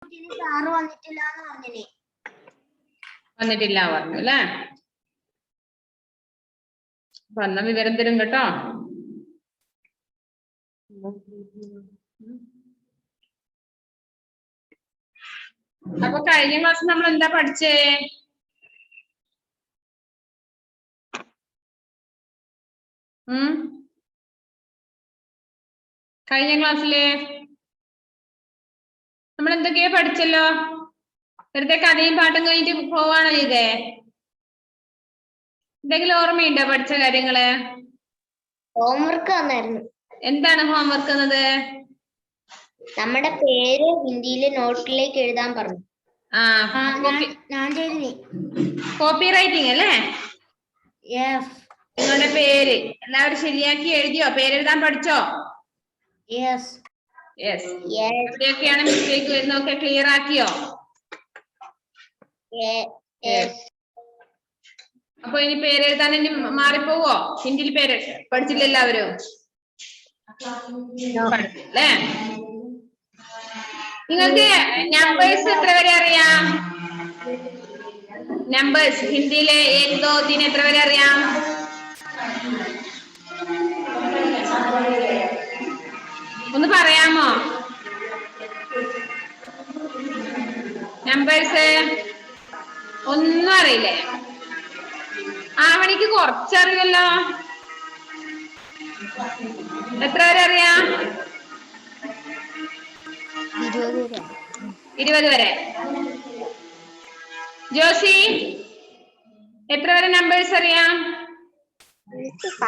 Sir വന്നിട്ടില്ല എന്ന് പറഞ്ഞില്ലേ? വന്നിട്ടില്ല പറഞ്ഞു അല്ലേ? വന്ന വിവരം തരും കേട്ടോ. അപ്പൊ കഴിഞ്ഞ ക്ലാസ് നമ്മൾ എന്താ പഠിച്ചേ? കഴിഞ്ഞ ക്ലാസ്സില് നമ്മൾ എന്തൊക്കെയോ പഠിച്ചല്ലോ. വെറുതെ കഥയും പാട്ടും കഴിഞ്ഞിട്ട് പോവാണോ ചെയ്തേ? എന്തെങ്കിലും ഓർമ്മയുണ്ടോ പഠിച്ച കാര്യങ്ങള്? ഹോംവർക്ക് തന്നായിരുന്നു. എന്താണ് ഹോംവർക്ക് എന്നത്? നമ്മുടെ പേര് ഹിന്ദിയിലെ നോട്ടിലേക്ക് എഴുതാൻ പറഞ്ഞു. ഞാൻ ചെയ്തു. കോപ്പി റൈറ്റിംഗ് അല്ലേ? നിങ്ങളുടെ പേര് എല്ലാവരും ശരിയാക്കി എഴുതിയോ? പേരെഴുതാൻ പഠിച്ചോ? എവിടെയൊക്കെയാണ് മിസ്റ്റേക്ക് വരുന്നതൊക്കെ ക്ലിയർ ആക്കിയോ? അപ്പൊ ഇനി പേരെഴുതാൻ ഇനി മാറിപ്പോവോ? ഹിന്ദിയിൽ പേര് പഠിച്ചില്ല എല്ലാവരും? പഠിച്ചില്ലേ? നിങ്ങൾക്ക് നമ്പേഴ്സ് എത്ര വരെ അറിയാം? നമ്പേഴ്സ് ഹിന്ദിയിലെ 1 2 3 എത്ര വരെ അറിയാം? ഒന്ന് പറയാമോ? നമ്പേഴ്സ് ഒന്നും അറിയില്ലേ? ആവണിക്ക് കുറച്ചറിയല്ലോ. എത്ര വരെ അറിയാം? 20 വരെ. ജോസി എത്ര വരെ നമ്പേഴ്സ് അറിയാം?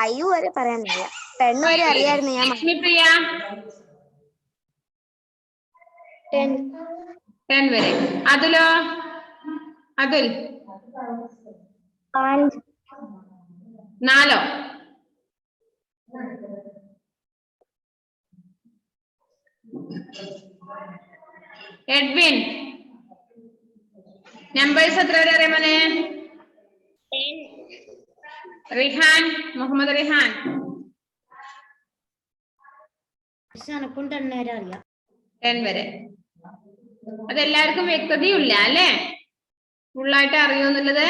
5 വരെ പറയാനില്ല. 10 വരെ അറിയായിരുന്നു ഞാൻ. ലക്ഷ്മിപ്രിയ 10 വരെ. അതുലോ? അതുൽ 4. എഡ്വിൻ നമ്പേഴ്സ് എത്ര വരെ അറിയാം മോനെ? റിഹാൻ മുഹമ്മദ് റിഹാൻ 10 വരെ. അതെല്ലാവർക്കും വ്യക്തതയില്ല അല്ലേ? ഫുള്ളായിട്ട് അറിയുമെന്നുള്ളത്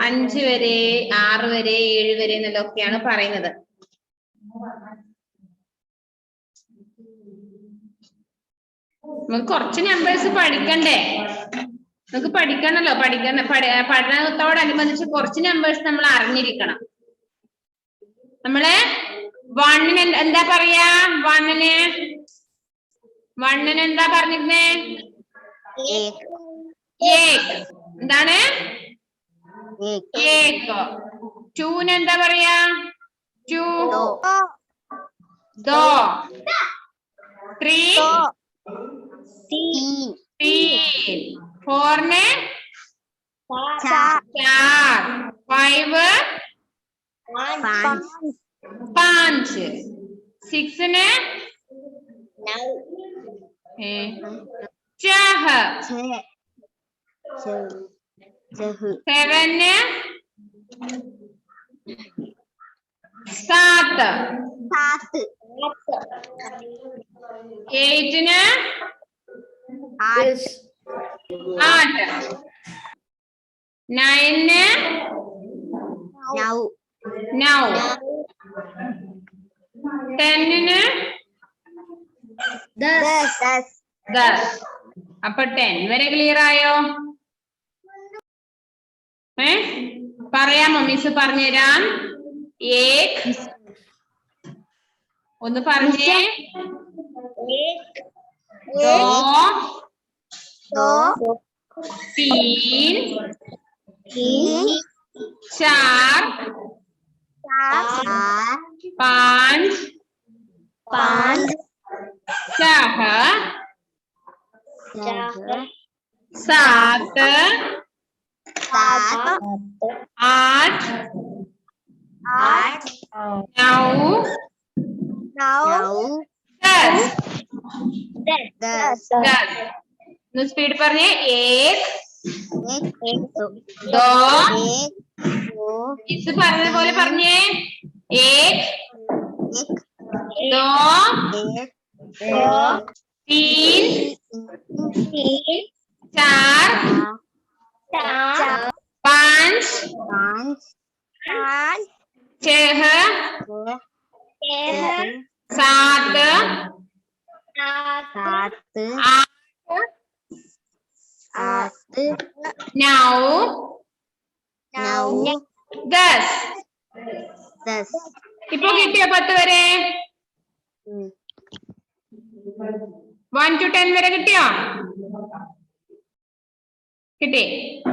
5 വരെ 6 വരെ 7 വരെ എന്നുള്ളതൊക്കെയാണ് പറയുന്നത്. നമുക്ക് കുറച്ച് നമ്പേഴ്സ് പഠിക്കണ്ടേ? നമുക്ക് പഠിക്കണല്ലോ. പഠനത്തോടനുബന്ധിച്ച് കുറച്ച് നമ്പേഴ്സ് നമ്മൾ അറിഞ്ഞിരിക്കണം. നമ്മള് 1 എന്താ പറയാ? 1 എന്താ പറഞ്ഞിരുന്നേ? എന്താണ്? 2 എന്താ പറയാ? 2 2 3 3 4 4 5 5 6 7 7 8 8 9 9 10 10. അപ്പൊ 10 വരെ ക്ലിയർ ആയോ? പറയാമോ? മിസ് പറഞ്ഞുതരാം. ഒന്ന് പറഞ്ഞേ. 2 3 4 5 6 7 8 9 10. स्पीड പറഞ്ഞേ. 1 2 ഇത് പറഞ്ഞ പോലെ പറഞ്ഞേ. 1 2 तीन चार पाँच छह सात आठ नौ 10 ഇപ്പൊ കിട്ടിയോ 10 വരെ 1 to 10 വരെ കിട്ടിയോ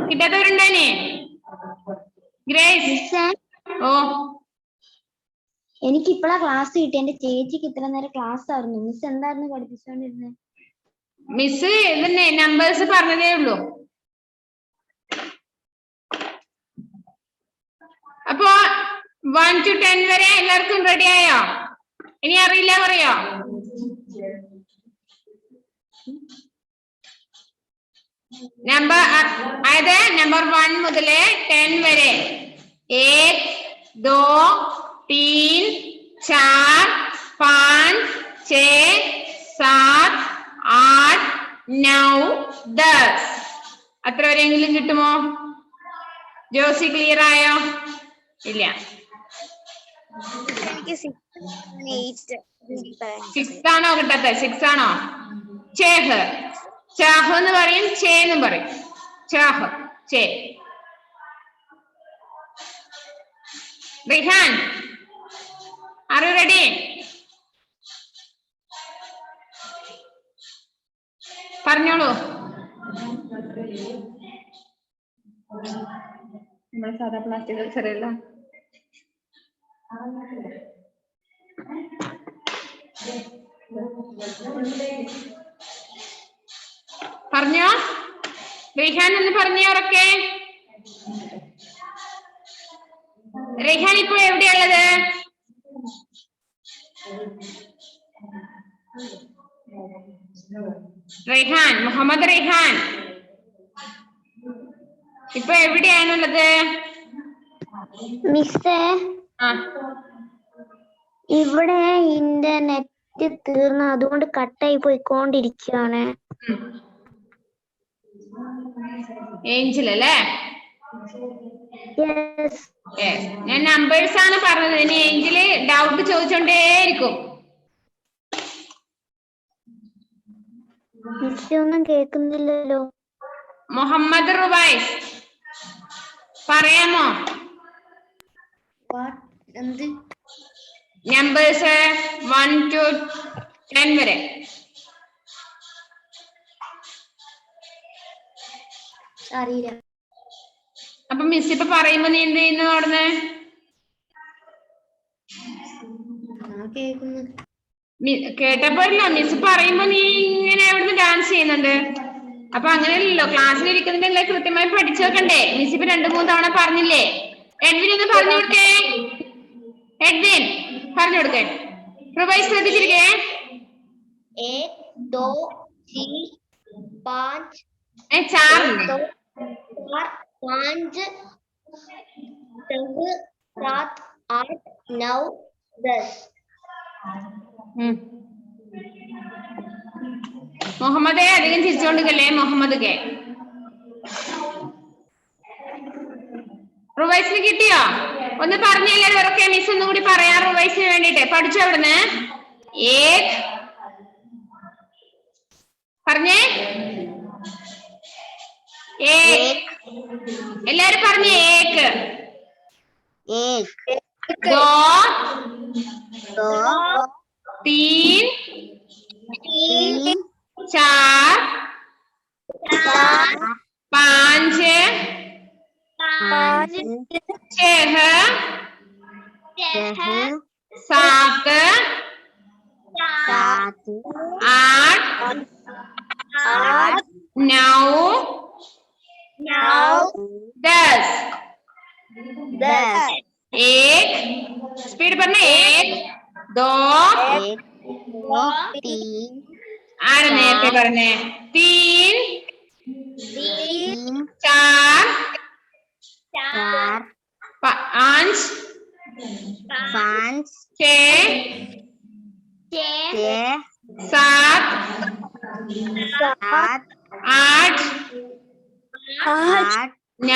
കിട്ടാത്തവരുണ്ടായിനെ ഗ്രേസ് ഓ എനിക്ക് ഇപ്പഴാ ക്ലാസ് കിട്ടി. എന്റെ ചേച്ചിക്ക് ഇത്ര നേരം ക്ലാസ് ആയിരുന്നു. മിസ് എന്തായിരുന്നു പഠിപ്പിച്ചോണ്ടിരുന്നത്? മിസ് ഇതിന്റെ നമ്പേഴ്സ് പറഞ്ഞതേ ഉള്ളൂ. അപ്പോ 1 to 10 വരെ എല്ലാവർക്കും റെഡി ആയോ? ഇനി അറിയില്ല പറയോ? അതായത് നമ്പർ 1 മുതൽ 10 വരെ 1 2 3 4 5 6 7 8 9 10 അത്ര വരെയെങ്കിലും കിട്ടുമോ? ജോസി ക്ലിയർ ആയോ? ഇല്ല. സിക്സ് ആണോ കിട്ടാത്ത? 6 ആണോ? ചേഹ് ചാഹ് എന്ന് പറയും, ചേ എന്നും പറയും. ചാഹ് ചേ. Rihan are you ready? പറഞ്ഞോളൂ. നമ്മുടെ സാധാ പ്ലാസ്റ്റിക് കൾച്ചറല്ല. പറഞ്ഞോ റെയ്ഹാൻ ഒന്ന് പറഞ്ഞോറൊക്കെ. റെയ്ഹാൻ ഇപ്പൊ എവിടെയുള്ളത്? റെയ്ഹാൻ, മുഹമ്മദ് റെയ്ഹാൻ ഇപ്പൊ എവിടെയാണുള്ളത്? മിസ്സേ, ഇവിടെ ഇന്റർനെറ്റ് തീർന്നു, അതുകൊണ്ട് കട്ടായി പോയിക്കൊണ്ടിരിക്കുകയാണ്. ഏഞ്ചൽ അല്ലേ? ഞാൻ നമ്പേഴ്സ് ആണ് പറഞ്ഞത്. ഇനി ഏഞ്ചല് ഡൗട്ട് ചോദിച്ചോണ്ടേയിരിക്കും. ഒന്നും കേൾക്കുന്നില്ലല്ലോ. മുഹമ്മദ് റുബൈസ് പറയാമോ? എന്ത് നമ്പേഴ്സ് 1 to 10 വരെ? അറിയില്ല. അപ്പൊ മിസ് ഇപ്പൊ പറയുമ്പോ നീ എന്ത് ചെയ്യുന്നു അവിടുന്ന്? കേട്ടപ്പോഴല്ലോ മിസ് പറയുമ്പോ നീ ഇങ്ങനെ അവിടുന്ന് ഡാൻസ് ചെയ്യുന്നുണ്ട്. അപ്പൊ അങ്ങനെയല്ലല്ലോ, ക്ലാസ്സിൽ ഇരിക്കുന്നുണ്ടല്ലേ കൃത്യമായി പഠിച്ചു വെക്കണ്ടേ? മിസ് ഇപ്പൊ 2-3 തവണ പറഞ്ഞില്ലേ? എഡ്വിൻ ഒന്ന് പറഞ്ഞു കൊടുക്കേ. എഡ്വിൻ പറഞ്ഞു കൊടുക്കേ. റുബൈസ് ശ്രദ്ധിച്ചിരിക്കേ. 1 2 3 5 4 5 6 7 8 9 10. മുഹമ്മദെ അധികം ചിരിച്ചോണ്ടിരിക്കല്ലേ മുഹമ്മദ് കെ. റുവൈസിന് കിട്ടിയോ? ഒന്ന് പറഞ്ഞല്ലേ ഇവരൊക്കെ. മിസ് ഒന്നും കൂടി പറയാം റുവൈസിന് വേണ്ടിട്ട്. പഠിച്ചോ അവിടുന്ന്? പറഞ്ഞേ. എല്ലാരും പറഞ്ഞേ. 1 2 3 4 5 6 7 8 9 10. 1 स्पीड करना. 1 2 आने नेरते करने. 3 4 5 6 7 सात 8 आठ 9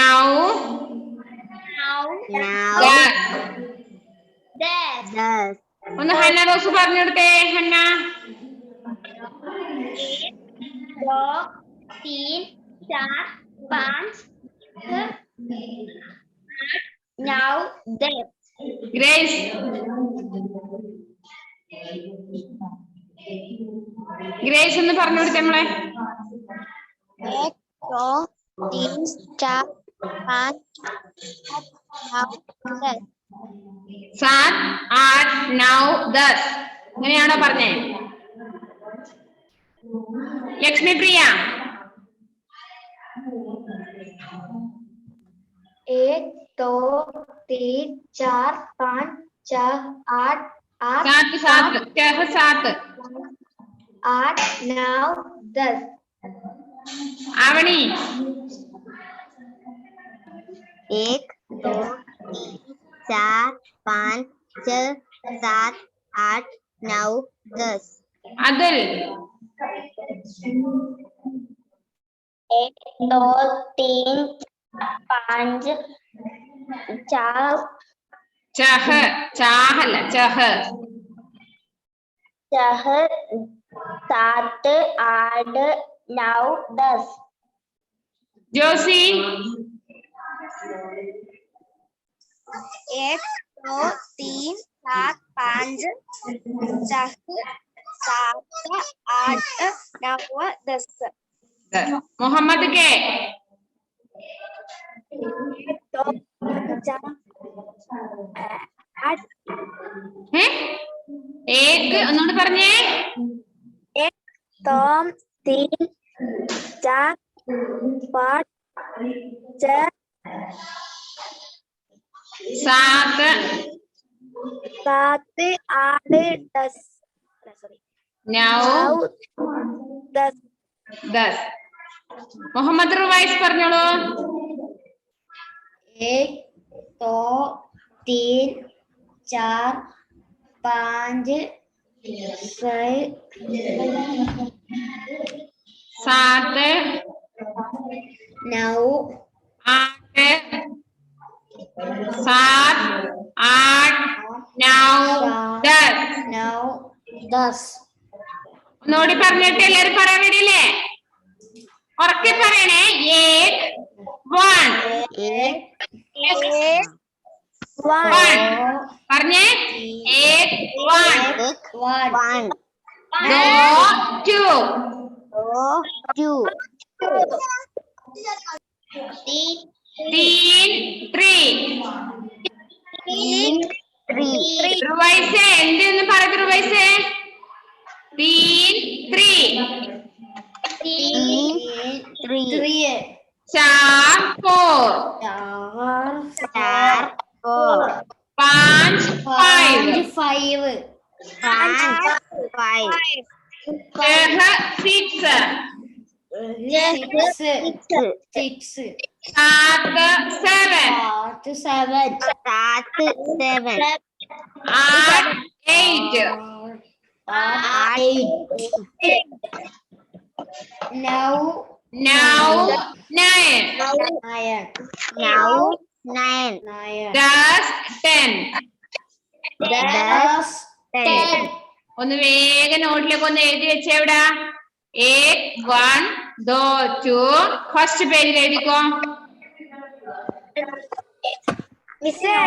नौ 10 10 ഒന്ന് ഹന്ന റോസ് പറഞ്ഞു കൊടുത്തേ ഹന്ന 1 2 3 4 5 9 10 ഗ്രേസ് ഗ്രേസ് ഒന്ന് പറഞ്ഞു കൊടുത്തേ നമ്മളെ 1 2 3 4 5 9 10 7 8 9 10 അങ്ങനെയാണോ പറഞ്ഞേ ലക്ഷ്മി പ്രിയ 1 2 3 4 5 6 8 सात सात क्या है 7 8 9 10 आवनी 1 2 3 4 5 6 7 8 9 10 अदल 1 2 3 5 4 चह चाहल चह 6 7 8 9 10 जोशी 1 2 3 4 5 6 7 8 9 10 मोहम्मद के हैं एक उन्होंने പറഞ്ഞേ 1 2 3 4 5 6 7 7 8 10 9 10 10 मोहम्मद रुवैस പറഞ്ഞോളൂ 1 2 3 4 5 6 7 9 8 7 8 9 10 9 10 ഒന്നുകൂടി പറഞ്ഞിട്ട് എല്ലാരും പറയാൻ വേണ്ടിയില്ലേ ഉറക്കെ പറയണേ 1 പറഞ്ഞേ 1 2 3 रुवैसे എന്തെന്ന് പറയൂ रुवैसे 3 4 5 ഒന്ന് വേഗം നോട്ടിലേക്ക് ഒന്ന് എഴുതി വെച്ചേ എവിടാ 1 2 2 ഫസ്റ്റ് പേജിൽ എഴുതിക്കോ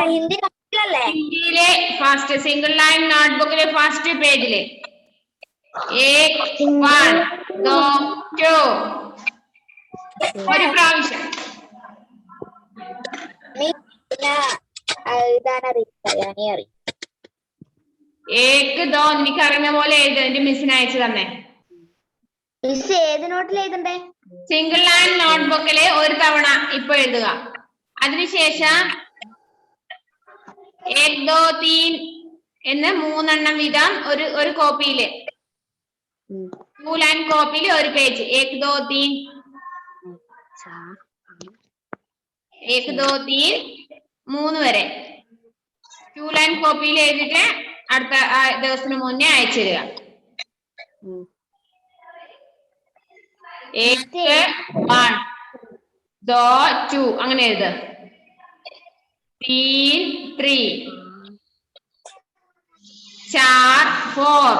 ഹിന്ദിയിലെ ഫസ്റ്റ് സിംഗിൾ ലൈൻ നോട്ട്ബുക്കിലെ ഫസ്റ്റ് പേജില് 1 2 2 ഒരു പ്രാവശ്യം ഏക്ക് ദോ എനിക്ക് അറിയുന്ന പോലെ എഴുത എന്റെ മിസ്സിന് അയച്ചു തന്നെ മിസ് ഏത് നോട്ടിൽ എഴുതണ്ടേ സിംഗിൾ ലൈൻ നോട്ട്ബുക്കില് ഒരു തവണ ഇപ്പൊ എഴുതുക അതിനുശേഷം 1 2 3 എന്ന് 3 എണ്ണം വീതം ഒരു കോപ്പിയില് 2 ലൈൻ കോപ്പിയില് ഒരു പേജ് 1 2 3 1 2 3 3 വരെ 2 ലൈൻ കോപ്പിയിൽ എഴുതിട്ട് അടുത്ത ദിവസത്തിന് മുന്നേ അയച്ചു തരിക ഏക്ക് 1 ദോ 2 അങ്ങനെ എഴുത്. തീൻ 3 चार 4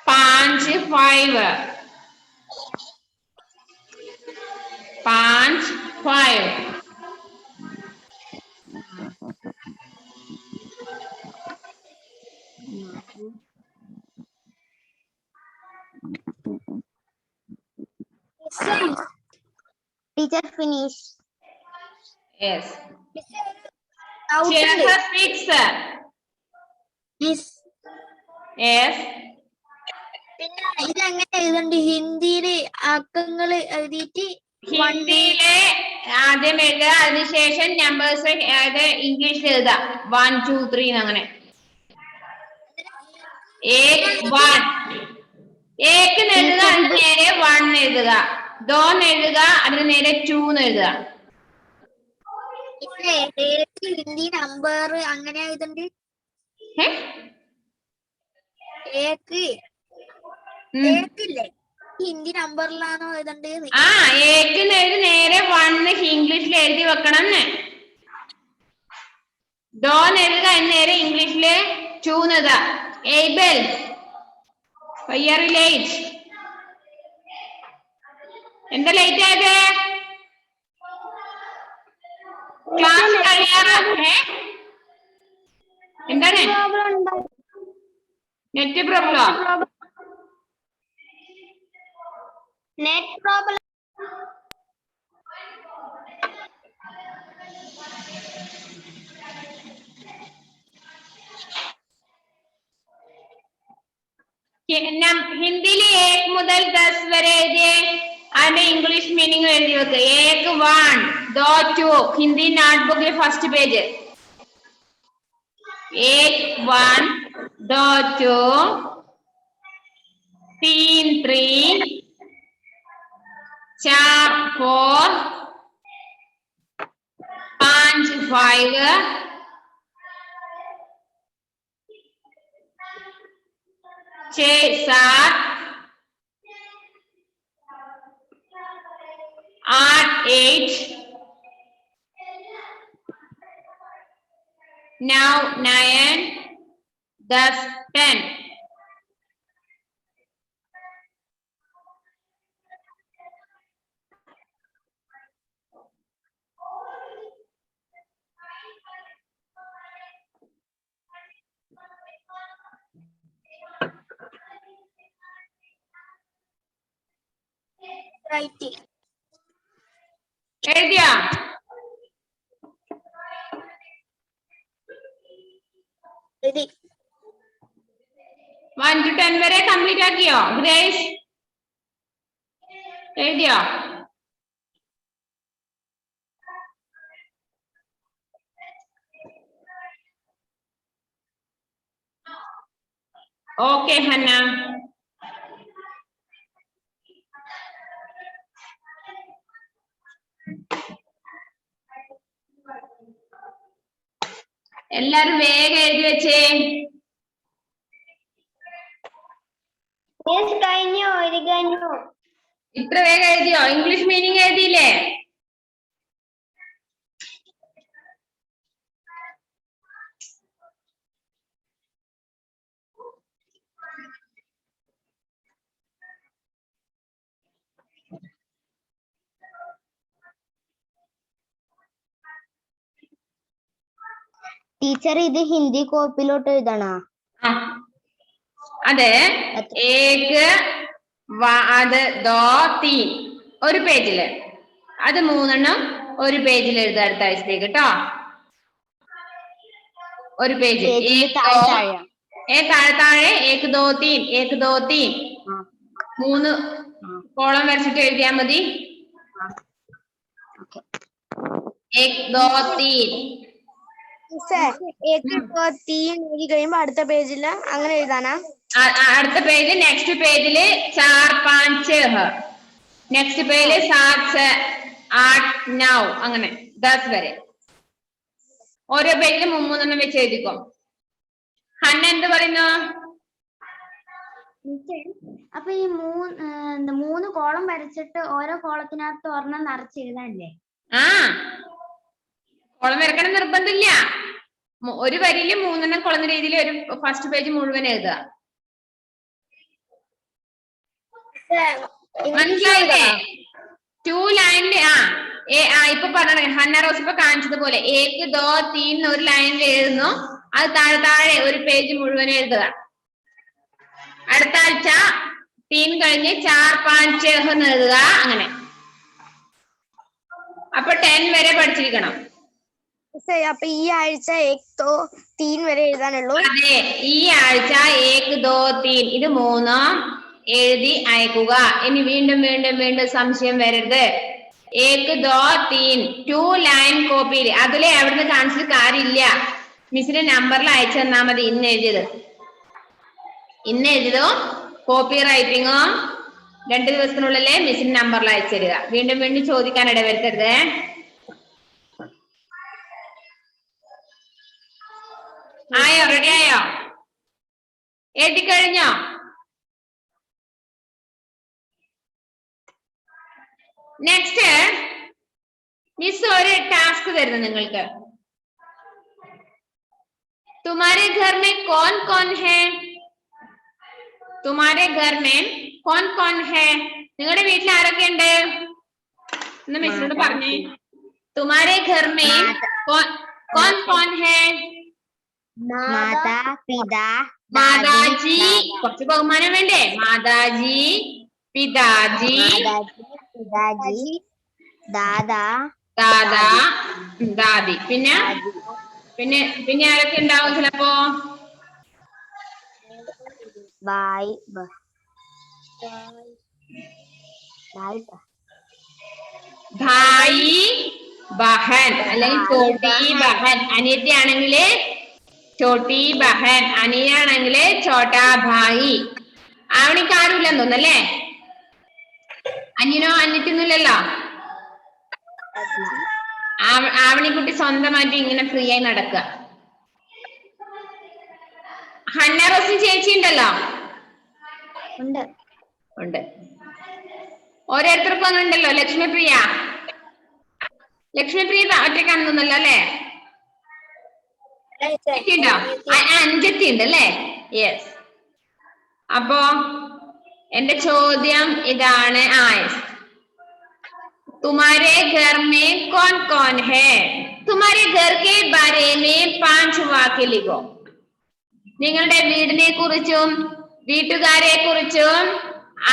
5 5 5 5 Teacher finish. yes. Out. 6 Yes. yes. പിന്നെ ഇതെങ്ങനെ എഴുതണ്ട്? ഹിന്ദിയില് അക്കങ്ങള് എഴുതിയിട്ട് ഹിന്ദിയിലെ ആദ്യം എഴുതുക, അതിനുശേഷം നമ്പേഴ്സ് അതായത് ഇംഗ്ലീഷിൽ എഴുതാം 1 2 3 അങ്ങനെ. ഏക് 1 ഏക്ക് എഴുതുക, അതിന് നേരെ 1 എഴുതുക. ദോന്ന് എഴുതുക, അതിന് നേരെ 2 എഴുതുക. ഹിന്ദി നമ്പർ അങ്ങനെ എഴുതണ്ട്. ഏക്കില്ലേ ഹിന്ദി നമ്പറിലാണോ എഴുതണ്ടത്? ആ ഏക്ക് എഴുതി നേരെ 1 ഇംഗ്ലീഷിൽ എഴുതി വെക്കണം. ദോന്ന് എഴുതുക, അതിന് നേരെ ഇംഗ്ലീഷില് 2 എഴുതുക. ഏബൽ ലേറ്റ്, എന്താ ലേറ്റ് ആയത്? ക്ലാസ് കഴിയാറാ? എന്താണ് നെറ്റ് പ്രോബ്ലം? Net problem. ഹിന്ദിയില് 1 മുതൽ 10 വരെ എഴുതിയേ, അതിന്റെ ഇംഗ്ലീഷ് മീനിങ് എഴുതി വെക്ക്. ഏക് 1 ദോ 2 ഹിന്ദി നോട്ട്ബുക്കിൽ ഫസ്റ്റ് പേജ്. ഏക് 1 ദോ 2 तीन 3 चार 4 5 5 6 7 8 8 9 9 10 10 എഴുതിയാ? 1 to 10 വരെ കംപ്ലീറ്റ് ആക്കിയോ ഗ്രേസ്? എഴുതിയോ? Okay Hanna. എല്ലാരും വേഗം എഴുതി വെച്ചേ. കഴിഞ്ഞു ഇത് കഴിഞ്ഞു. ഇത്ര വേഗം എഴുതിയോ? English meaning എഴുതിയില്ലേ? ടീച്ചർ ഇത് ഹിന്ദി കോപ്പിലോട്ട് എഴുതണ? അതെ. ഏക് അത് ദോ തീൻ ഒരു പേജില്, അത് 3 എണ്ണം ഒരു പേജിൽ എഴുതുക അടുത്ത ആഴ്ചത്തേക്ക് കേട്ടോ. ഒരു പേജ് താഴെ ഏക് ദോ തീൻ ഏക് ദോ തീൻ 3 കോളം വരച്ചിട്ട് എഴുതിയാ മതി. ഏക് ദോ തീൻ എഴുതി കഴിയുമ്പോ അടുത്ത പേജില് അങ്ങനെ എഴുതാനാ? അടുത്ത പേജ് നെക്സ്റ്റ് പേജില് 4 5 6 നെക്സ്റ്റ് പേജില് 7 8 9 അങ്ങനെ 10 വരെ ഓരോ പേജിലും 3 3 എണ്ണം വെച്ച് എഴുതിക്കോ. ഹന്ന എന്ത് പറയുന്നു? അപ്പൊ ഈ മൂന്ന് കോളം വരച്ചിട്ട് ഓരോ കോളത്തിനകത്ത് ഒരെണ്ണം നിറച്ച് എഴുതാനല്ലേ? ആ കോളം വരക്കണം നിർബന്ധമില്ല. ഒരു വരിയില് 3 കൊള്ളുന്ന രീതിയിൽ ഒരു ഫസ്റ്റ് പേജ് മുഴുവൻ എഴുതുക. മനസ്സിലായില്ലേ? 2 ലൈനില് ഇപ്പൊ പറഞ്ഞ ഹന്ന റോസ് ഇപ്പൊ കാണിച്ചതുപോലെ ഏക്ക് ദോ തീൻ ഒരു ലൈനിൽ എഴുതുന്നു. അത് താഴെ ഒരു പേജ് മുഴുവൻ എഴുതുക. അടുത്ത ആഴ്ച തീൻ കഴിഞ്ഞ് 4 5 6 എന്ന് എഴുതുക. അങ്ങനെ അപ്പൊ 10 വരെ പഠിച്ചിരിക്കണം. അപ്പൊ ഈ ആഴ്ച 1 2 3 വരെ എഴുതാനുള്ളൂ. അതെ, ഈ ആഴ്ച 1 2 3 ഇത് 3 എഴുതി അയക്കുക. ഇനി വീണ്ടും വീണ്ടും വീണ്ടും സംശയം വരരുത്. 1 2 3 2 ലൈൻ കോപ്പി. അതിലെ എവിടുന്ന് കാണിച്ചിട്ട് കാര്യമില്ല. മിസ്സിന്റെ നമ്പറിൽ അയച്ചു തന്നാ മതി. ഇന്ന് എഴുതിയതോ കോപ്പി റൈറ്റിങ്ങോ 2 ദിവസത്തിനുള്ളിലെ മിസ്സിന്റെ നമ്പറിൽ അയച്ചു തരിക. വീണ്ടും വീണ്ടും ചോദിക്കാൻ ഇടവരുത്തരുത്. ആയോ? റെഡി ആയോ? എഴുതിക്കഴിഞ്ഞോ? നെക്സ്റ്റ് മിസ് ഒരു ടാസ്ക് തരുന്നു നിങ്ങൾക്ക്. तुम्हारे घर में कौन कौन है? तुम्हारे घर में कौन कौन है? നിങ്ങളുടെ വീട്ടിൽ ആരൊക്കെ ഉണ്ട് എന്ന് മിസ്സിനോട് പറഞ്ഞേ. तुम्हारे घर में कौन कौन है? മാതാ പിതാ മാതാജി. കുറച്ച് ബഹുമാനം വേണ്ടേ? മാതാജി, പിതാജി, പിതാജി, ദാദാ, ദാദാ, ദാദി. പിന്നെ പിന്നെ ആരൊക്കെ ഉണ്ടാവും ചിലപ്പോ? ഭായ് ഭായി, ബഹൻ അല്ലെങ്കിൽ ചോട്ടി ബഹൻ. അനിയത്തി ആണെങ്കില് ചോട്ടി ബഹൻ, അനിയനാണെങ്കില് ചോട്ടാ ഭായി. ആവണിക്ക് ആരുമില്ലെന്ന് തോന്നല്ലേ? അനിയനോ അനിയത്തിയൊന്നുമില്ലല്ലോ. ആവണിക്കുട്ടി സ്വന്തമായിട്ട് ഇങ്ങനെ ഫ്രീ ആയി നടക്കുക. ഹന്ന റോസും ചേച്ചി ഉണ്ടല്ലോ. ഉണ്ട്. ഓരോരുത്തർക്കും ഒന്നുണ്ടല്ലോ. ലക്ഷ്മിപ്രിയ ഒറ്റക്കാണെന്നല്ലോ അല്ലേ? ഉണ്ടോ? അഞ്ചത്തി ഉണ്ട് അല്ലേ? യെസ്. അപ്പോ എന്റെ ചോദ്യം ഇതാണ്. तुम्हारे घर में कौन कौन है? तुम्हारे घर के बारे में 5 वाक्य लिखो. നിങ്ങളുടെ വീടിനെ കുറിച്ചും വീട്ടുകാരെ കുറിച്ചും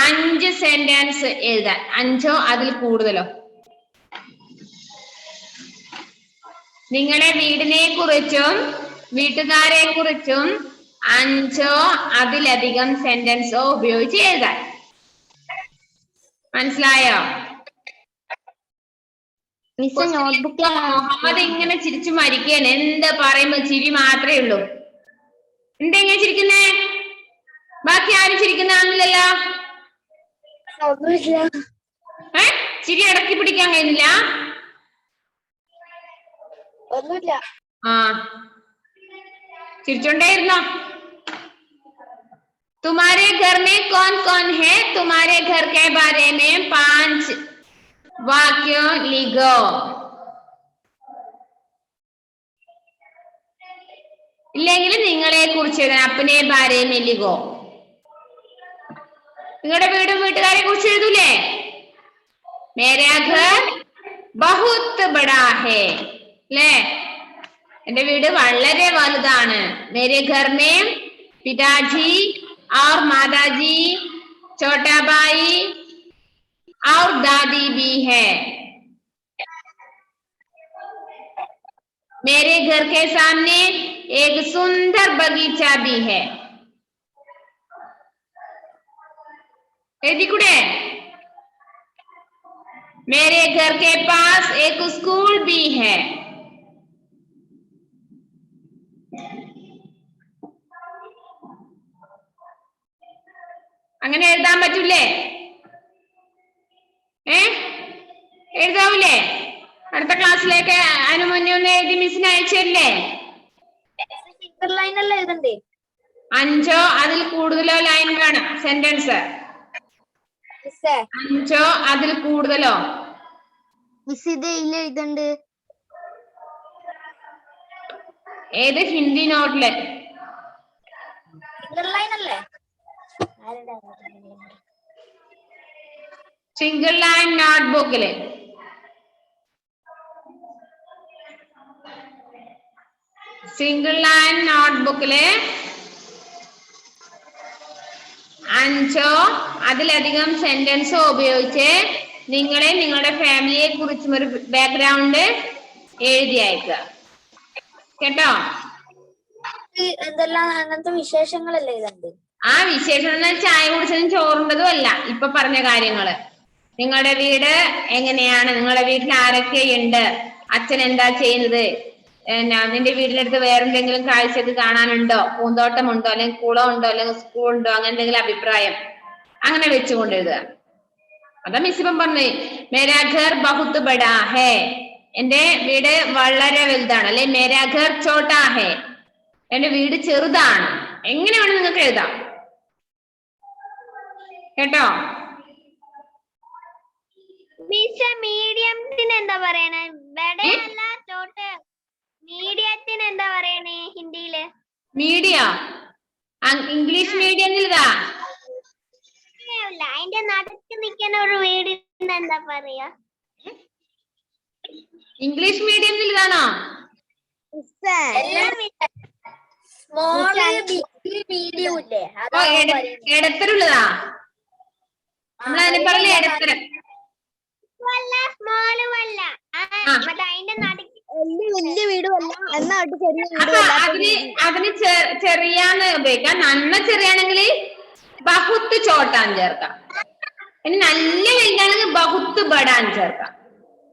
5 സെന്റൻസ് എഴുതാൻ. 5 അതിൽ കൂടുതലോ. നിങ്ങളുടെ വീടിനെ കുറിച്ചും വീട്ടുകാരെ കുറിച്ചും 5 അതിലധികം സെന്റൻസോ ഉപയോഗിച്ച് എഴുതാൻ. മനസ്സിലായോ? മുഹമ്മദ് ഇങ്ങനെ ചിരിച്ചു മരിക്കാൻ. എന്താ പറയുമ്പോ ചിരി മാത്രമേ ഉള്ളൂ. എന്തെങ്ങനെ ചിരിക്കുന്നേ? ബാക്കി ആരും ചിരിക്കുന്നില്ലല്ലോ. ചിരി അടക്കി പിടിക്കാൻ കഴിയുന്നില്ല. ചിരിച്ചോണ്ടേയിരുന്നോ? तुम्हारे घर में कौन कौन है? तुम्हारे घर के बारे में 5 वाक्य लिखो. ഇല്ലെങ്കിൽ നിങ്ങളെ കുറിച്ച് എഴുതാൻ. അപ്പനെ ബാരേമേ ലിഖോ. നിങ്ങളുടെ വീടും വീട്ടുകാരെ കുറിച്ച് എഴുതൂലേ? മേരാ ഘർ ബഹുത് ബഡാ ഹേ. അല്ലേ? എന്റെ വീട് വളരെ വലുതാണ്. മേരെ ഘർ മേ പിതാജി और माताजी, छोटा भाई और दादी भी है. मेरे घर के सामने एक सुंदर बगीचा भी है. एदिकुड़े मेरे घर के पास एक स्कूल भी है. അങ്ങനെ എഴുതാൻ പറ്റൂലേ? എഴുതാവൂലേ? അടുത്ത ക്ലാസ്സിലേക്ക് അതിനു മുന്നേ ഒന്ന് എഴുതി മിസ്സിന് അയച്ചല്ലേ? ലൈനല്ലേ എഴുതണ്ടേ? 5 അതിൽ കൂടുതലോ ലൈൻ വേണം സെന്റൻസ്. മിസ്സേ 5 അതിൽ കൂടുതലോ? മിസ് ഇത് ഇല്ല ഇതുണ്ട്. ഏത് ഹിന്ദി നോട്ടില്? സിംഗിൾ ലൈൻ അല്ലേ? സിംഗിൾ ലൈൻ നോട്ട്ബുക്കില്. സിംഗിൾ ലൈൻ നോട്ട്ബുക്കില് 5 അതിലധികം സെന്റൻസോ ഉപയോഗിച്ച് നിങ്ങളെ നിങ്ങളുടെ ഫാമിലിയെ കുറിച്ചും ഒരു ബാക്ക്ഗ്രൗണ്ട് എഴുതി അയക്കുക. കേട്ടോ? എന്തെല്ലാം അങ്ങനത്തെ വിശേഷങ്ങളല്ലേ ഇതുണ്ട്? ആ വിശേഷം ചായ കുടിച്ചതും ചോറുണ്ടതും അല്ല, ഇപ്പൊ പറഞ്ഞ കാര്യങ്ങള്. നിങ്ങളുടെ വീട് എങ്ങനെയാണ്, നിങ്ങളുടെ വീട്ടിൽ ആരൊക്കെയുണ്ട്, അച്ഛൻ എന്താ ചെയ്യുന്നത്, നിന്റെ വീട്ടിനടുത്ത് വേറെന്തെങ്കിലും കാഴ്ചക്ക് കാണാനുണ്ടോ, പൂന്തോട്ടമുണ്ടോ, അല്ലെങ്കിൽ കുളമുണ്ടോ, അല്ലെങ്കിൽ സ്കൂളുണ്ടോ, അങ്ങനെ എന്തെങ്കിലും അഭിപ്രായം അങ്ങനെ വെച്ചുകൊണ്ട് എഴുതുക. അതാ മിസ്സിപ്പം പറഞ്ഞേ, മേരാ ഘർ ബഹുത് ബഡാ ഹേ, എന്റെ വീട് വളരെ വലുതാണ്, അല്ലെ മേരാ ഘർ ചോട്ടാ ഹേ, എന്റെ വീട് ചെറുതാണ്. എങ്ങനെ വേണം നിങ്ങൾക്ക് എഴുതാം. കേട്ടോ? മീഡിയത്തിന് എന്താ പറയണേ? ബഡയല്ല ചോട്ട്. മീഡിയത്തിന് എന്താ പറയണേ ഹിന്ദിയില്? Media English മീഡിയത്തിലാ. അതിന്റെ നടുക്ക് നിൽക്കുന്ന ഒരു വീടിന് എന്താ പറയാ? ഇംഗ്ലീഷ് മീഡിയത്തിലാണോ? സ്മോള് ബിഗ് മീഡിയം ഇല്ലേ? ഇടത്തരമുള്ളതാ. നമ്മളതിന് പറയില്ലേ ഇടത്തരം. അതിന്റെ നടുക്ക് വലിയ വീടും അല്ല, എന്നാ ചെറിയ അതിന് ചെറിയാന്ന് ഉപയോഗിക്കാം. നന്ന ചെറിയാണെങ്കിൽ ബഹുത്ത് ചോട്ടാൻ ചേർക്കാം. ഇനി നല്ല വലുതാണെങ്കിൽ ബഹുത്ത് ബടാൻ ചേർക്കാം,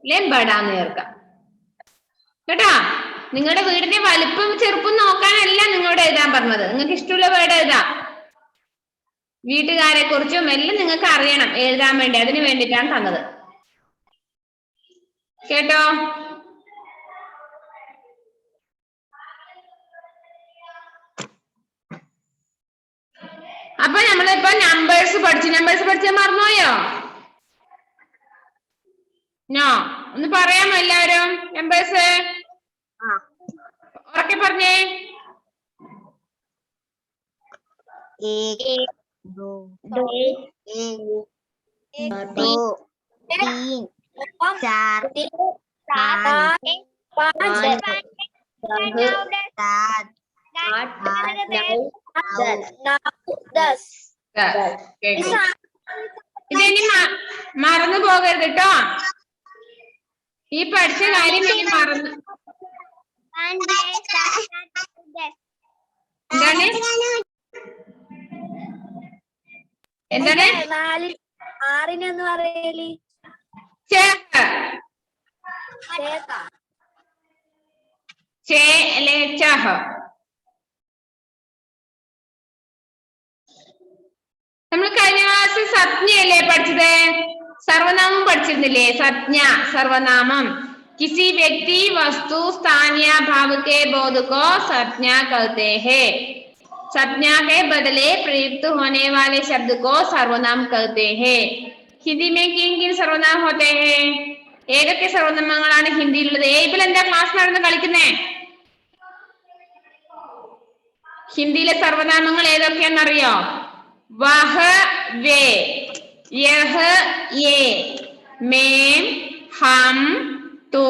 അല്ലെ ബടാന്ന് ചേർക്കാം. കേട്ടാ? നിങ്ങളുടെ വീടിന്റെ വലുപ്പം ചെറുപ്പം നോക്കാനല്ല നിങ്ങളോട് എഴുതാൻ പറഞ്ഞത്. നിങ്ങൾക്ക് ഇഷ്ടമുള്ള വേർഡ് എഴുതാം. വീട്ടുകാരെ കുറിച്ചും എല്ലാം നിങ്ങൾക്ക് അറിയണം എഴുതാൻ വേണ്ടി, അതിന് വേണ്ടിയിട്ടാണ് തന്നത്. കേട്ടോ? അപ്പൊ നമ്മളിപ്പോ നമ്പേഴ്സ് പഠിച്ച മറന്നുപോയോ? നോ, ഒന്ന് പറയാമോ എല്ലാവരും നമ്പേഴ്സ്? ഉറക്കെ പറഞ്ഞേ. 1 2 3 4 5 ഇതിനി മറന്നു പോകരുത് കേട്ടോ. ഈ പഠിച്ച കാര്യം ഇനി മറന്നു. എന്താണ്? 4 6 പറയല് നമ്മൾ കഴിഞ്ഞ ക്ലാസ് സജ്ഞയല്ലേ പഠിച്ചത്? സർവനാമം പഠിച്ചിരുന്നില്ലേ? സജ്ഞ സർവനാമം. किसी व्यक्ति वस्तु स्थानीय भाव के बोध को संज्ञा कहते हैं. संज्ञा के बदले प्रयुक्त होने वाले शब्द को सर्वनाम कहते हैं. हिंदी में किन किन सर्वनाम होते हैं? ഏതൊക്കെ സർവനാമങ്ങളാണ് ഹിന്ദിയിലുള്ളത്? ഇപ്പോൾ എന്താ ക്ലാസ് നടന്ന് കളിക്കുന്നേ? ഹിന്ദിയിലെ സർവനാമങ്ങൾ ഏതൊക്കെയാണെന്നറിയോ? വഹ് വേ, യഹ് യേ, മേം ഹം तू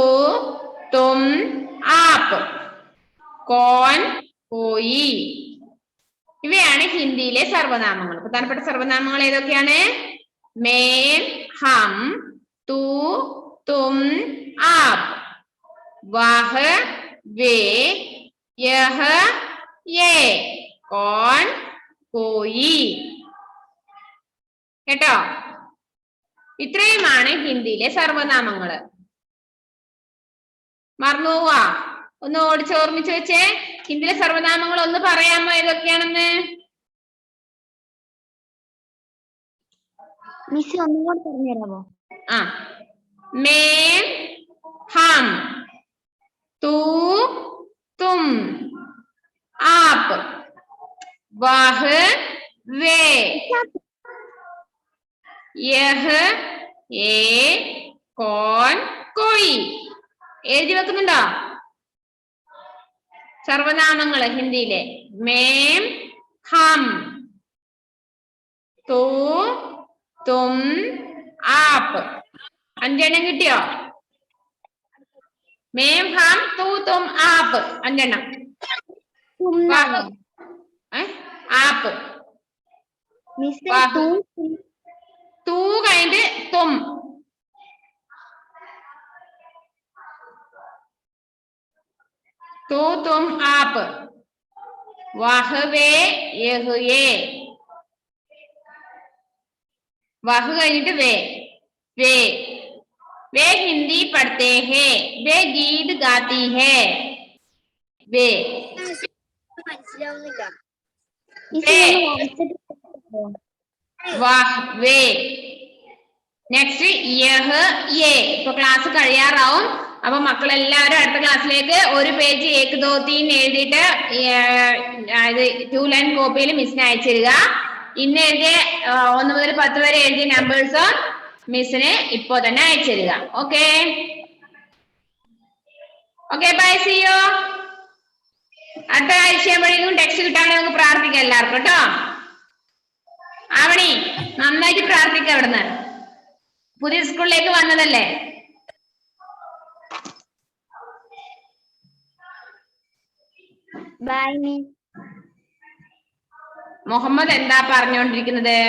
तुम आप, कौन कोई. ഇവയാണ് ഹിന്ദിയിലെ സർവനാമങ്ങൾ. പ്രധാനപ്പെട്ട സർവനാമങ്ങൾ ഏതൊക്കെയാണ്? മേം ഹം തൂ തും ആപ്, വഹ് വേ, യഹ് യേ, കൗൻ കോയി. കേട്ടോ? ഇത്രയുമാണ് ഹിന്ദിയിലെ സർവനാമങ്ങള്. മറന്നു പോവാ? ഒന്ന് ഓർമ്മിച്ച് വെച്ചേ. ഹിന്ദിയിലെ സർവനാമങ്ങൾ ഒന്ന് പറയാമോ ഏതൊക്കെയാണെന്ന്? മിസ് ഒന്നുകൂടെ പറഞ്ഞു തരാമോ? മേം ഹം तू तुम आप, വാഹ് വേ യഹ് ഏ കോൻ കോയി. എഴുതി വെക്കുന്നുണ്ടോ? സർവനാമങ്ങള് ഹിന്ദിയിലെ മേം ഹം തൂ തും ആപ്പ്. 5 എണ്ണം കിട്ടിയോ? മേം ഹം തൂ തും ആപ്പ് 5 എണ്ണം. ആപ്പ് തൂ കഴിഞ്ഞിട്ട് തും. तू तुम आप. वह वे यह ये. वह കഴിഞ്ഞിട്ട് वे. वे वे हिंदी पढ़ते हैं. वे गीत गाती है. वे മനസ്സിലാവുന്നില്ല. वे वह वे. നെക്സ്റ്റ് യഹ് യേ. ഇപ്പൊ ക്ലാസ് കഴിയാറാവും. അപ്പൊ മക്കളെല്ലാവരും അടുത്ത ക്ലാസ്സിലേക്ക് ഒരു പേജ് 1 2 3 എഴുതിയിട്ട് 2 ലൈൻ കോപ്പിയിൽ മിസ്സിന് അയച്ചിരുക. ഇന്ന് എഴുതിയ 1 മുതൽ 10 വരെ എഴുതിയ നമ്പേഴ്സ് മിസ്സിന് ഇപ്പോ തന്നെ അയച്ചിരുക. Okay okay bye, see you. അടുത്ത ആഴ്ചയാകുമ്പോഴേക്കും ടെക്സ്റ്റ് കിട്ടാൻ നമുക്ക് പ്രാർത്ഥിക്കാം എല്ലാവർക്കും കേട്ടോ. ആവണി നന്നായിട്ട് പ്രാർത്ഥിക്കാം. അവിടുന്ന് പുതിയ സ്കൂളിലേക്ക് വന്നതല്ലേ. By miss. മുഹമ്മദ് എന്താ പറഞ്ഞുകൊണ്ടിരിക്കുന്നത്?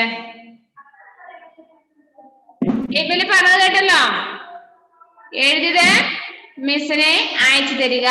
ഇതിൽ പറഞ്ഞത് കേട്ടല്ലോ. എഴുതിയത് മിസ്സിനെ അയച്ചു തരിക.